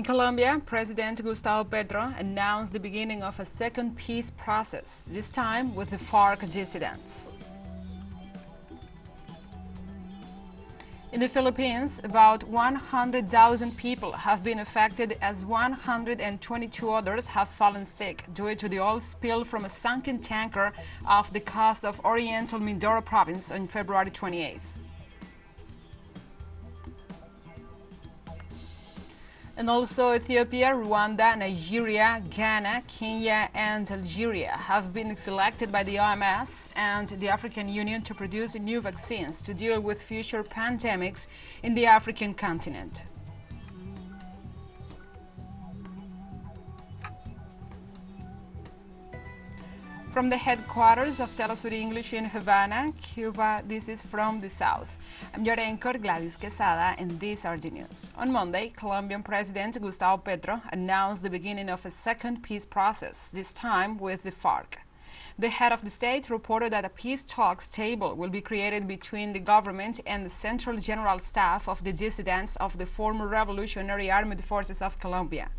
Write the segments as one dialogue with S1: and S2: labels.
S1: In Colombia, President Gustavo Petro announced the beginning of a second peace process, this time with the FARC dissidents. In the Philippines, about 100,000 people have been affected as 122 others have fallen sick due to the oil spill from a sunken tanker off the coast of Oriental Mindoro province on February 28th. And also Ethiopia, Rwanda, Nigeria, Ghana, Kenya, and Algeria have been selected by the OMS and the African Union to produce new vaccines to deal with future pandemics in the African continent. From the headquarters of TeleSUR English in Havana, Cuba, this is From the South. I'm your anchor, Gladys Quesada, and these are the news. On Monday, Colombian President Gustavo Petro announced the beginning of a second peace process, this time with the FARC. The head of the state reported that a peace talks table will be created between the government and the Central General Staff of the dissidents of the former Revolutionary Armed Forces of Colombia.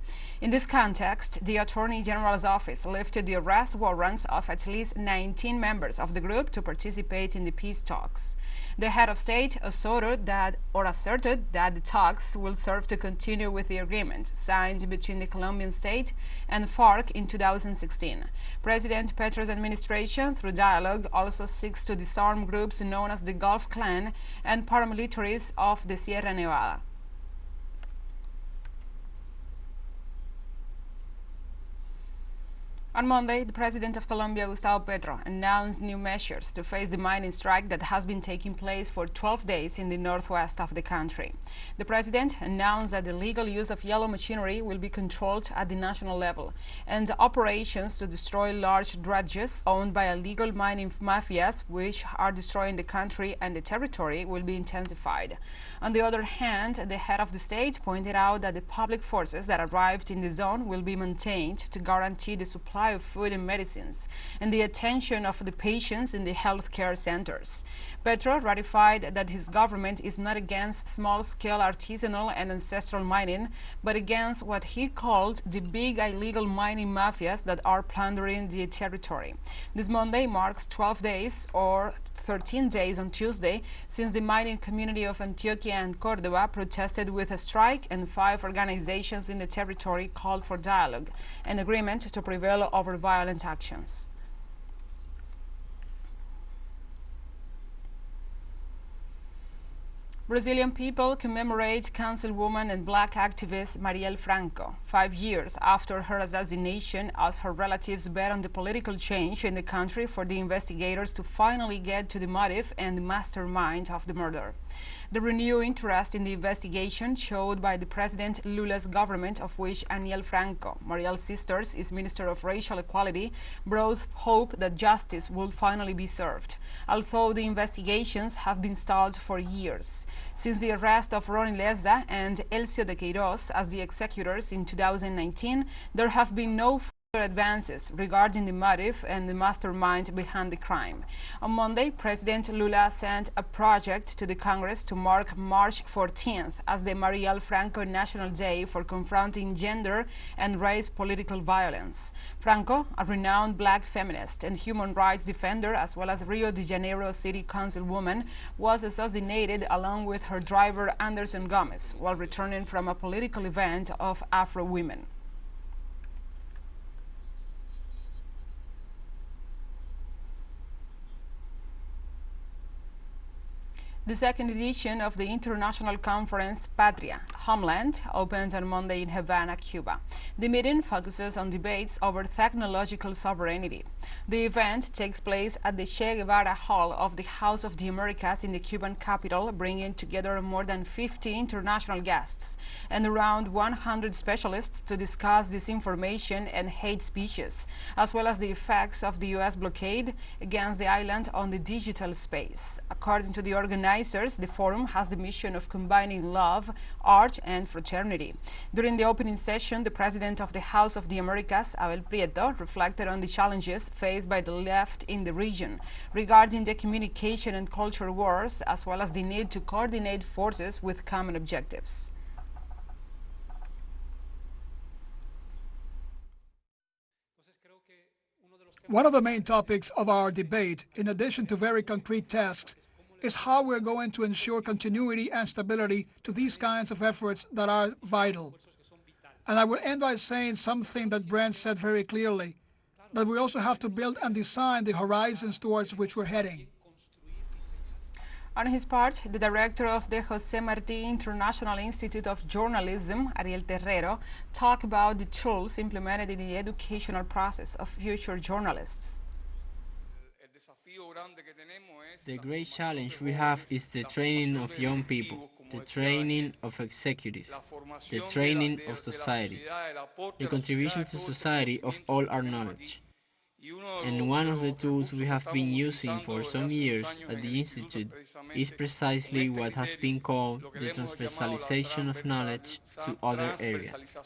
S1: In this context, the Attorney General's office lifted the arrest warrants of at least 19 members of the group to participate in the peace talks. The head of state asserted that the talks will serve to continue with the agreement signed between the Colombian state and FARC in 2016. President Petro's administration, through dialogue, also seeks to disarm groups known as the Gulf Clan and paramilitaries of the Sierra Nevada. On Monday, the President of Colombia, Gustavo Petro, announced new measures to face the mining strike that has been taking place for 12 days in the northwest of the country. The President announced that the legal use of yellow machinery will be controlled at the national level, and operations to destroy large dredges owned by illegal mining mafias, which are destroying the country and the territory, will be intensified. On the other hand, the head of the state pointed out that the public forces that arrived in the zone will be maintained to guarantee the supply of food and medicines and the attention of the patients in the healthcare centers. Petro ratified that his government is not against small-scale artisanal and ancestral mining, but against what he called the big illegal mining mafias that are plundering the territory. This Monday marks 12 days, or 13 days on Tuesday, since the mining community of Antioquia and Córdoba protested with a strike, and 5 organizations in the territory called for dialogue and agreement to prevail over violent actions. Brazilian people commemorate councilwoman and black activist Marielle Franco 5 years after her assassination, as her relatives bet on the political change in the country for the investigators to finally get to the motive and mastermind of the murder. The renewed interest in the investigation showed by the President Lula's government, of which Aniel Franco, Marielle's sister, is Minister of Racial Equality, brought hope that justice will finally be served, although the investigations have been stalled for years. Since the arrest of Ronnie Leza and Elcio de Queiroz as the executors in 2019, there have been no further advances regarding the motive and the mastermind behind the crime. On Monday, President Lula sent a project to the Congress to mark March 14th as the Marielle Franco National Day for confronting gender and race political violence. Franco, a renowned black feminist and human rights defender, as well as Rio de Janeiro City Councilwoman, was assassinated along with her driver Anderson Gomez while returning from a political event of Afro women. The second edition of the international conference Patria, Homeland, opened on Monday in Havana, Cuba. The meeting focuses on debates over technological sovereignty. The event takes place at the Che Guevara Hall of the House of the Americas in the Cuban capital, bringing together more than 50 international guests and around 100 specialists to discuss disinformation and hate speeches, as well as the effects of the U.S. blockade against the island on the digital space. According to the organizers, the forum has the mission of combining love, art, and fraternity. During the opening session, the president of the House of the Americas, Abel Prieto, reflected on the challenges faced by the left in the region regarding the communication and culture wars, as well as the need to coordinate forces with common objectives.
S2: One of the main topics of our debate, in addition to very concrete tasks, is how we're going to ensure continuity and stability to these kinds of efforts that are vital. And I will end by saying something that Brent said very clearly, that we also have to build and design the horizons towards which we're heading.
S1: On his part, the director of the José Martí International Institute of Journalism, Ariel Terrero, talked about the tools implemented in the educational process of future journalists.
S3: The great challenge we have is the training of young people, the training of executives, the training of society, the contribution to society of all our knowledge. And one of the tools we have been using for some years at the Institute is precisely what has been called the transversalization of knowledge to other areas.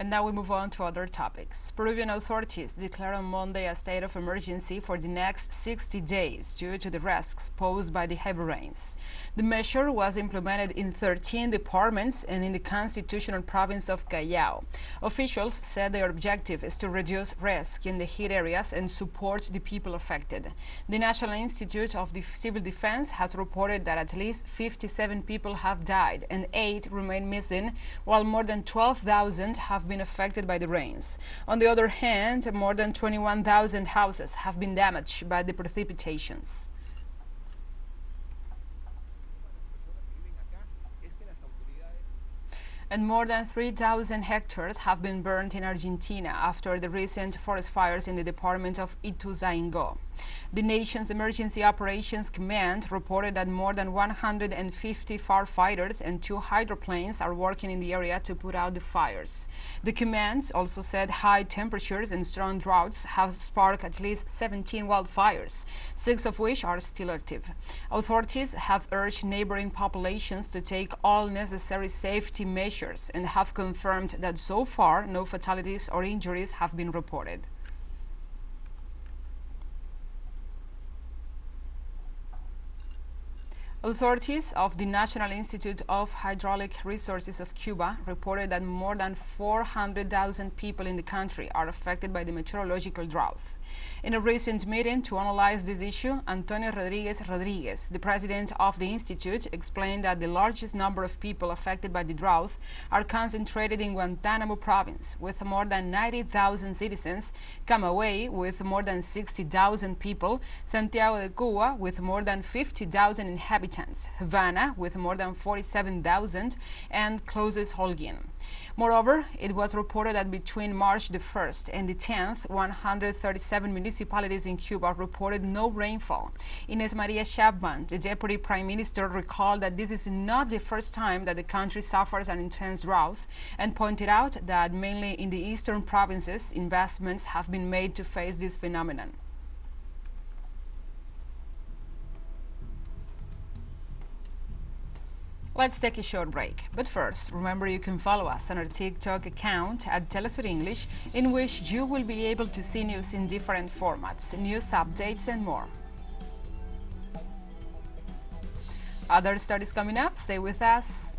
S1: And now we move on to other topics. Peruvian authorities declared on Monday a state of emergency for the next 60 days due to the risks posed by the heavy rains. The measure was implemented in 13 departments and in the constitutional province of Callao. Officials said their objective is to reduce risk in the heat areas and support the people affected. The National Institute of Civil Defense has reported that at least 57 people have died and 8 remain missing, while more than 12,000 have been affected by the rains. On the other hand, more than 21,000 houses have been damaged by the precipitations. And more than 3,000 hectares have been burned in Argentina after the recent forest fires in the department of Ituzaingó. The nation's Emergency Operations Command reported that more than 150 firefighters and 2 hydroplanes are working in the area to put out the fires. The command also said high temperatures and strong droughts have sparked at least 17 wildfires, 6 of which are still active. Authorities have urged neighboring populations to take all necessary safety measures and have confirmed that so far no fatalities or injuries have been reported. Authorities of the National Institute of Hydraulic Resources of Cuba reported that more than 400,000 people in the country are affected by the meteorological drought. In a recent meeting to analyze this issue, Antonio Rodriguez, the president of the institute, explained that the largest number of people affected by the drought are concentrated in Guantánamo province, with more than 90,000 citizens, Camagüey with more than 60,000 people, Santiago de Cuba with more than 50,000 inhabitants, Havana with more than 47,000, and closest Holguin. Moreover, it was reported that between March the 1st and the 10th, 137 municipalities in Cuba reported no rainfall. Inés María Chapman, the Deputy Prime Minister, recalled that this is not the first time that the country suffers an intense drought and pointed out that mainly in the eastern provinces, investments have been made to face this phenomenon. Let's take a short break. But first, remember you can follow us on our TikTok account at TeleSUR English, in which you will be able to see news in different formats, news updates and more. Other stories coming up, stay with us.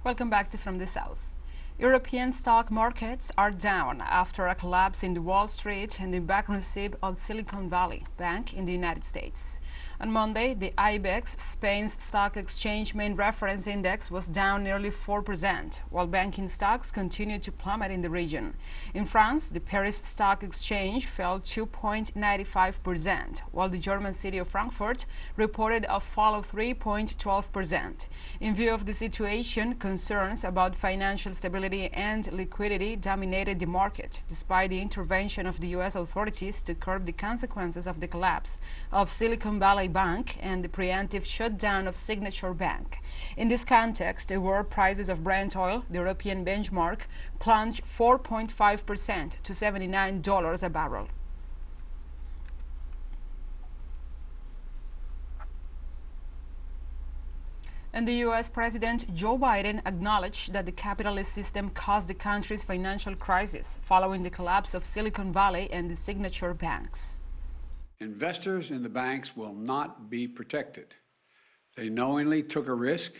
S1: Welcome back to From the South. European stock markets are down after a collapse in the Wall Street and the bankruptcy of Silicon Valley Bank in the United States. On Monday, the IBEX, Spain's stock exchange main reference index, was down nearly 4%, while banking stocks continued to plummet in the region. In France, the Paris Stock Exchange fell 2.95%, while the German city of Frankfurt reported a fall of 3.12%. In view of the situation, concerns about financial stability and liquidity dominated the market, despite the intervention of the U.S. authorities to curb the consequences of the collapse of Silicon Valley Bank and the preemptive shutdown of Signature Bank. In this context, the world prices of Brent oil, the European benchmark, plunged 4.5% to $79 a barrel. And the U.S. President Joe Biden acknowledged that the capitalist system caused the country's financial crisis following the collapse of Silicon Valley and the Signature banks.
S4: Investors in the banks will not be protected. They knowingly took a risk,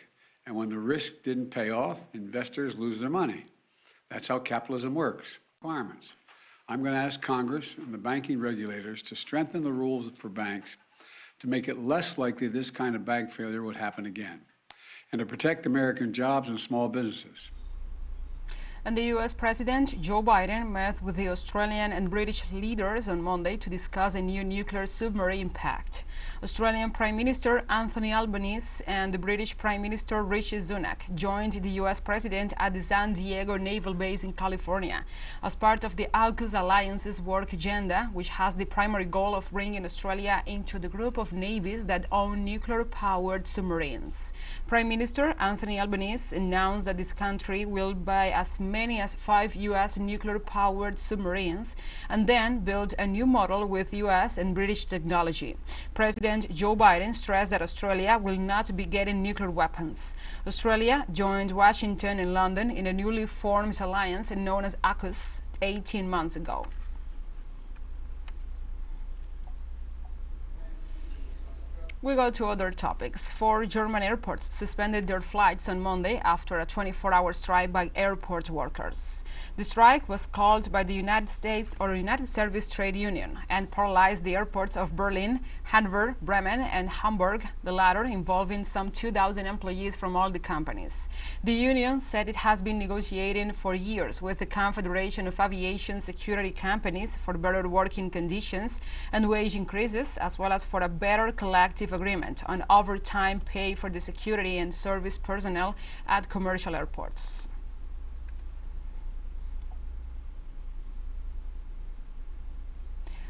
S4: and when the risk didn't pay off, investors lose their money. That's how capitalism works. Requirements. I'm going to ask Congress and the banking regulators to strengthen the rules for banks to make it less likely this kind of bank failure would happen again, and to protect American jobs and small businesses.
S1: And the U.S. President Joe Biden met with the Australian and British leaders on Monday to discuss a new nuclear submarine pact. Australian Prime Minister Anthony Albanese and the British Prime Minister Rishi Sunak joined the U.S. President at the San Diego Naval Base in California as part of the AUKUS Alliance's work agenda, which has the primary goal of bringing Australia into the group of navies that own nuclear-powered submarines. Prime Minister Anthony Albanese announced that this country will buy as many as 5 U.S. nuclear-powered submarines and then build a new model with U.S. and British technology. President Joe Biden stressed that Australia will not be getting nuclear weapons. Australia joined Washington and London in a newly formed alliance known as AUKUS 18 months ago. We go to other topics. 4 German airports suspended their flights on Monday after a 24-hour strike by airport workers. The strike was called by the United States or United Service Trade Union and paralyzed the airports of Berlin, Hanover, Bremen, and Hamburg, the latter involving some 2,000 employees from all the companies. The union said it has been negotiating for years with the Confederation of Aviation Security Companies for better working conditions and wage increases, as well as for a better collective agreement on overtime pay for the security and service personnel at commercial airports.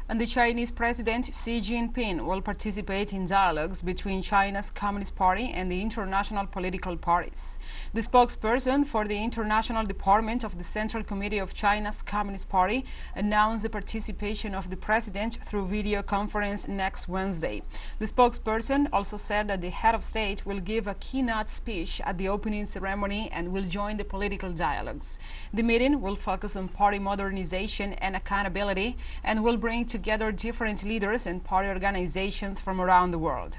S1: And the Chinese President Xi Jinping will participate in dialogues between China's Communist Party and the international political parties. The spokesperson for the International Department of the Central Committee of China's Communist Party announced the participation of the president through video conference next Wednesday. The spokesperson also said that the head of state will give a keynote speech at the opening ceremony and will join the political dialogues. The meeting will focus on party modernization and accountability and will bring together different leaders and party organizations from around the world.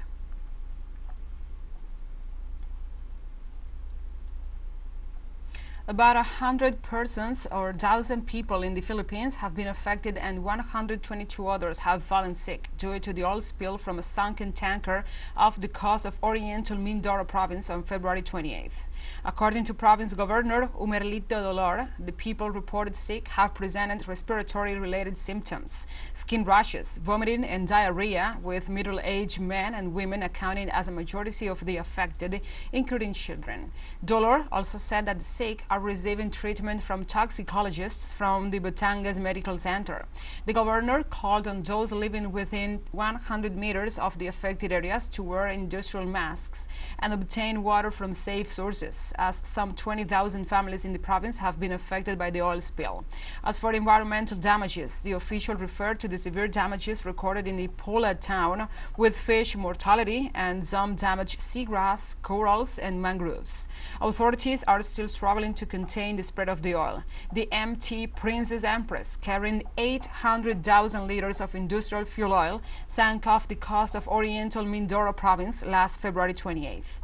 S1: About 100 persons or 1,000 people in the Philippines have been affected and 122 others have fallen sick due to the oil spill from a sunken tanker off the coast of Oriental Mindoro province on February 28th. According to province governor Umerlito Dolor, the people reported sick have presented respiratory-related symptoms, skin rashes, vomiting and diarrhea, with middle-aged men and women accounting as a majority of the affected, including children. Dolor also said that the sick are receiving treatment from toxicologists from the Batangas Medical Center. The governor called on those living within 100 meters of the affected areas to wear industrial masks and obtain water from safe sources, as some 20,000 families in the province have been affected by the oil spill. As for environmental damages, the official referred to the severe damages recorded in the Pola town, with fish mortality and some damaged seagrass, corals, and mangroves. Authorities are still struggling to contain the spread of the oil. The MT Princess Empress, carrying 800,000 liters of industrial fuel oil, sank off the coast of Oriental Mindoro province last February 28th.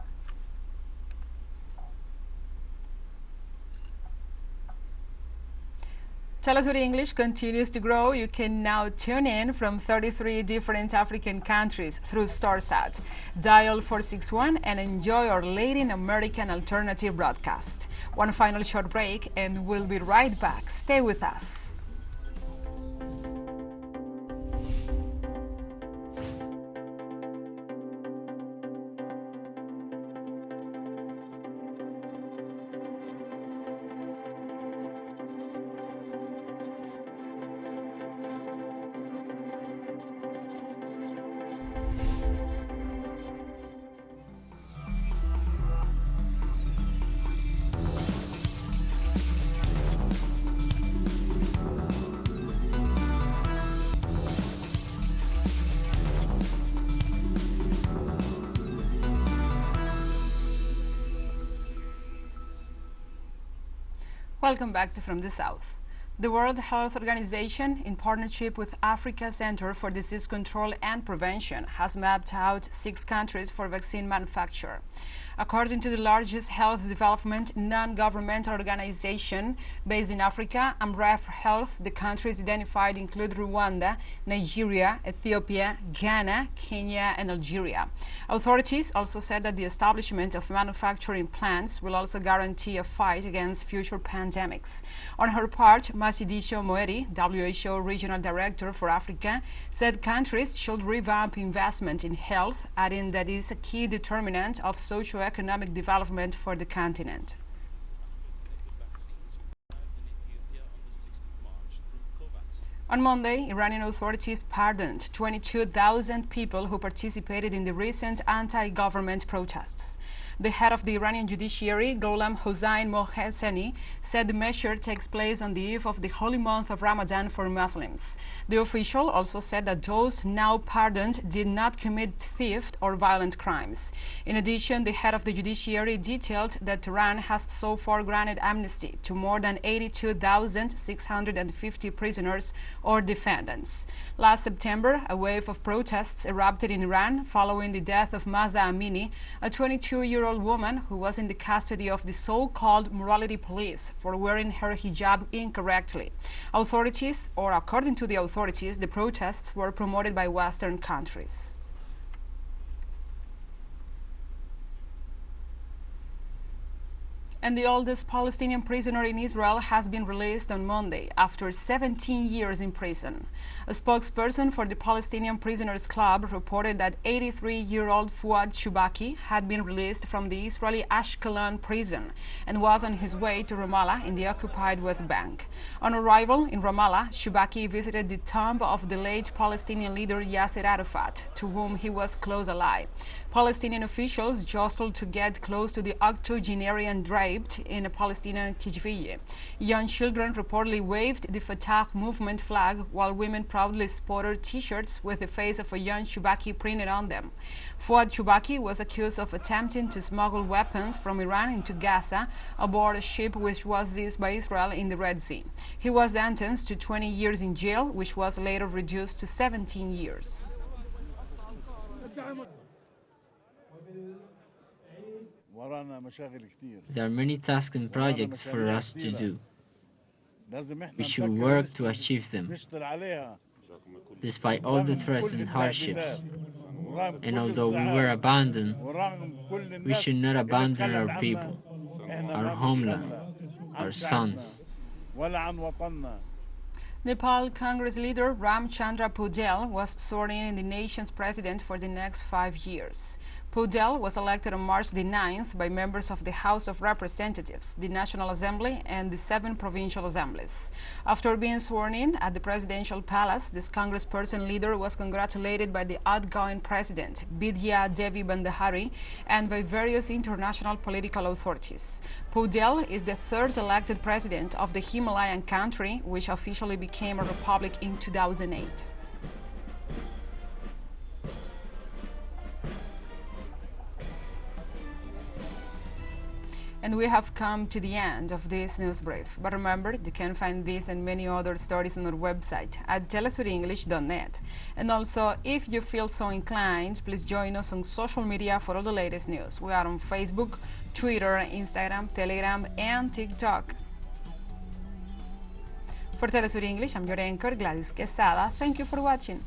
S1: TeleSUR English continues to grow. You can now tune in from 33 different African countries through StarSat. Dial 461 and enjoy our Latin American alternative broadcast. One final short break and we'll be right back. Stay with us. Welcome back to From the South. The World Health Organization, in partnership with Africa Center for Disease Control and Prevention, has mapped out 6 countries for vaccine manufacture. According to the largest health development non-governmental organization based in Africa, UNREF Health, the countries identified include Rwanda, Nigeria, Ethiopia, Ghana, Kenya, and Algeria. Authorities also said that the establishment of manufacturing plants will also guarantee a fight against future pandemics. On her part, Masidisho Moeri, WHO Regional Director for Africa, said countries should revamp investment in health, adding that it is a key determinant of socio-economic development for the continent. On Monday, Iranian authorities pardoned 22,000 people who participated in the recent anti-government protests. The head of the Iranian judiciary, Gholam Hossein Mohseni, said the measure takes place on the eve of the holy month of Ramadan for Muslims. The official also said that those now pardoned did not commit theft or violent crimes. In addition, the head of the judiciary detailed that Tehran has so far granted amnesty to more than 82,650 prisoners or defendants. Last September, a wave of protests erupted in Iran following the death of Mahsa Amini, a 22-year-old woman who was in the custody of the so-called morality police for wearing her hijab incorrectly. According to the authorities, the protests were promoted by Western countries. And the oldest Palestinian prisoner in Israel has been released on Monday after 17 years in prison. A spokesperson for the Palestinian Prisoners Club reported that 83-year-old Fouad Shubaki had been released from the Israeli Ashkelon prison and was on his way to Ramallah in the occupied West Bank. On arrival in Ramallah, Shubaki visited the tomb of the late Palestinian leader Yasser Arafat, to whom he was close ally. Palestinian officials jostled to get close to the octogenarian draped in a Palestinian kijviyeh. Young children reportedly waved the Fatah movement flag, while women proudly sported T-shirts with the face of a young Shubaki printed on them. Fouad Shubaki was accused of attempting to smuggle weapons from Iran into Gaza aboard a ship which was seized by Israel in the Red Sea. He was sentenced to 20 years in jail, which was later reduced to 17 years.
S3: There are many tasks and projects for us to do. We should work to achieve them. Despite all the threats and hardships, and although we were abandoned, we should not abandon our people, our homeland, our sons.
S1: Nepal Congress leader Ram Chandra Paudel was sworn in the nation's president for the next 5 years. Paudel was elected on March the 9th by members of the House of Representatives, the National Assembly, and the 7 provincial assemblies. After being sworn in at the presidential palace, this congressperson leader was congratulated by the outgoing president, Bidya Devi Bandahari, and by various international political authorities. Paudel is the 3rd elected president of the Himalayan country, which officially became a republic in 2008. And we have come to the end of this news brief. But remember, you can find this and many other stories on our website at telesurenglish.net. And also, if you feel so inclined, please join us on social media for all the latest news. We are on Facebook, Twitter, Instagram, Telegram, and TikTok. For TeleSUR English, I'm your anchor, Gladys Quesada. Thank you for watching.